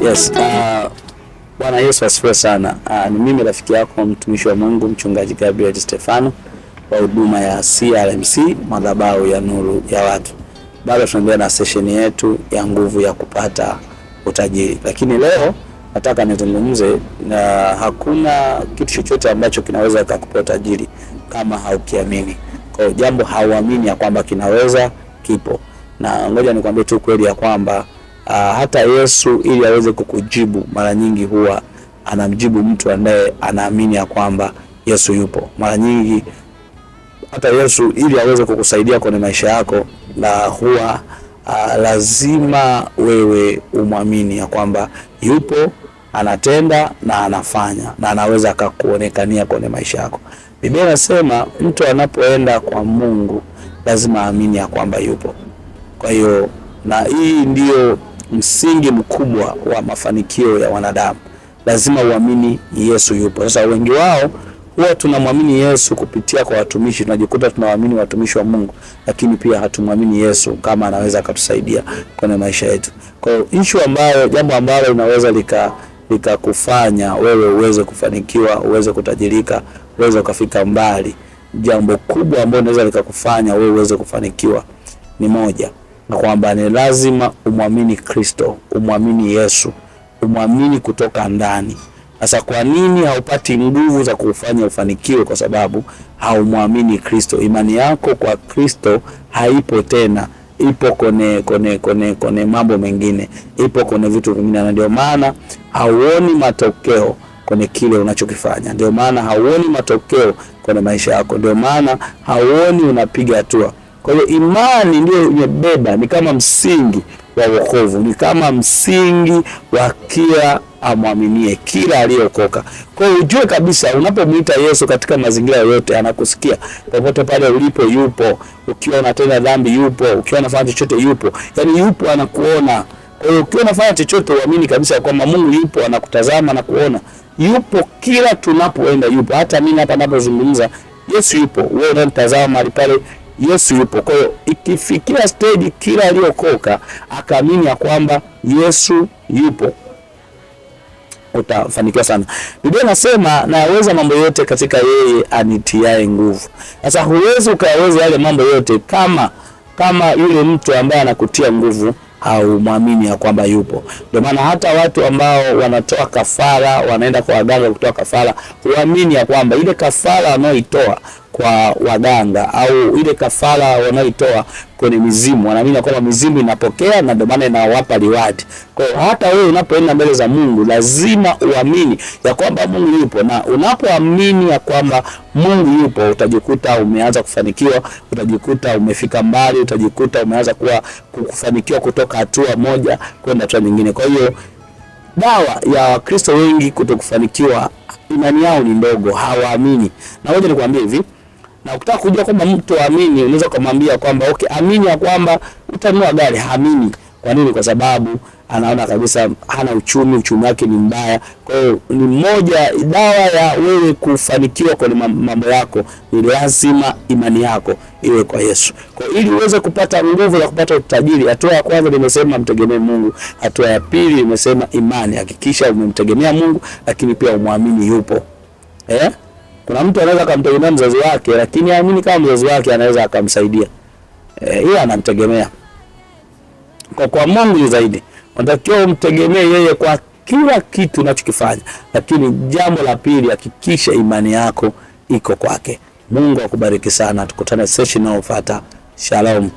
Yes, Bwana Yesu asifiwe sana. Ni mimi rafiki yako mtumishi wa Mungu Mchungaji Gabriel Stefano wa huduma ya CRMC madhabahu ya nuru ya watu. Bado tunaendelea na session yetu ya nguvu ya kupata utajiri. Lakini leo nataka nizungumze na hakuna kitu chochote ambacho kinaweza kukupa utajiri kama haukiamini. Kwa jambo hauamini ya kwamba kinaweza kipo. Na ngoja nikwambie tu kweli ya kwamba hata Yesu ili aweze kukujibu mara nyingi huwa anamjibu mtu ambaye anaamini ya kwamba Yesu yupo. Mara nyingi hata Yesu ili aweze kukusaidia kwenye maisha yako na huwa lazima wewe umwamini ya kwamba yupo, anatenda na anafanya na anaweza akakuonekania kwenye maisha yako. Biblia inasema mtu anapoenda kwa Mungu lazima aamini ya kwamba yupo. Kwa hiyo na hii ndio msingi mkubwa wa mafanikio ya wanadamu. Lazima uamini Yesu yupo. Sasa wengi wao huwa tunamwamini Yesu kupitia kwa watumishi, tunajikuta tunawaamini watumishi wa Mungu, lakini pia hatumwamini Yesu kama anaweza kutusaidia kwenye maisha yetu. Kwa hiyo jambo ambalo linaweza likakufanya wewe uweze kufanikiwa, uweze kutajirika, uweze kufika mbali, jambo kubwa ambalo linaweza likakufanya wewe uweze kufanikiwa ni moja, na kwamba ni lazima umwamini Kristo, umwamini Yesu, umwamini kutoka ndani. Sasa kwa nini haupati nguvu za kufanya ufanikiwe? Kwa sababu haumwamini Kristo. Imani yako kwa Kristo haipo tena, ipo kone mambo mengine, ipo kwenye vitu vingine, na ndio maana hauoni matokeo kwenye kile unachokifanya. Ndio maana hauoni matokeo kwenye maisha yako. Ndio maana hauoni unapiga hatua. Kwa hiyo imani ndio imebeba, ni kama msingi wa wokovu, ni kama msingi wa kila amwaminie, kila aliyeokoka. Kwa hiyo ujue kabisa unapomuita Yesu katika mazingira yote anakusikia. Popote pale ulipo yupo, ukiwa unatenda dhambi yupo, ukiwa unafanya chochote yupo. Yaani yupo, anakuona. Kwa hiyo ukiwa unafanya chochote uamini kabisa kwamba Mungu yupo, anakutazama na kuona. Yupo kila tunapoenda yupo. Hata mimi hapa ninapozungumza Yesu yupo. Wewe unatazama mahali pale Yesu yupo. Kwa hiyo ikifikia stage kila aliyokoka akaamini ya kwamba Yesu yupo, utafanikiwa sana. Biblia inasema naweza mambo yote katika yeye anitiaye nguvu. Sasa huwezi ukaweza yale mambo yote kama yule mtu ambaye anakutia nguvu au muamini ya kwamba yupo. Ndio maana hata watu ambao wanatoa kafara, wanaenda kwa waganga kutoa kafara, huamini ya kwamba ile kafara wanaoitoa kwa waganga au ile kafara wanaoitoa kwenye mizimu, wanaamini kwamba mizimu inapokea na ndio maana inawapa reward. Kwa hiyo hata wewe unapoenda mbele za Mungu lazima uamini ya kwamba Mungu yupo, na unapoamini ya kwamba Mungu yupo utajikuta umeanza kufanikiwa, utajikuta umefika mbali, utajikuta umeanza kufanikiwa kutoka hatua moja kwenda hatua nyingine. Kwa hiyo dawa ya Wakristo wengi kutokufanikiwa, imani yao ni ndogo, hawaamini. Na ngoja nikwambie hivi, na ukitaka kujua kwamba mtu aamini, unaweza kumwambia kwamba okay, amini ya kwamba utanunua gari. Haamini. Kwa nini? Kwa sababu anaona kabisa hana uchumi wake ni mbaya. Kwa hiyo ni moja dawa ya wewe kufanikiwa kwenye mambo yako, ni lazima imani yako iwe kwa Yesu. Kwa hiyo ili uweze kupata nguvu ya kupata utajiri, hatua ya kwanza nimesema mtegemee Mungu. Hatua ya pili nimesema imani. Hakikisha umemtegemea Mungu, lakini pia umwamini yupo. Kuna mtu anaweza kumtegemea mzazi wake, lakini haamini kama mzazi wake anaweza akamsaidia. Yeye anamtegemea. Kwa Mungu ni zaidi. Unatakiwa umtegemee yeye kwa kila kitu unachokifanya. Lakini jambo la pili, hakikisha imani yako iko kwake. Mungu akubariki sana. Tukutane session inayofuata. Shalom.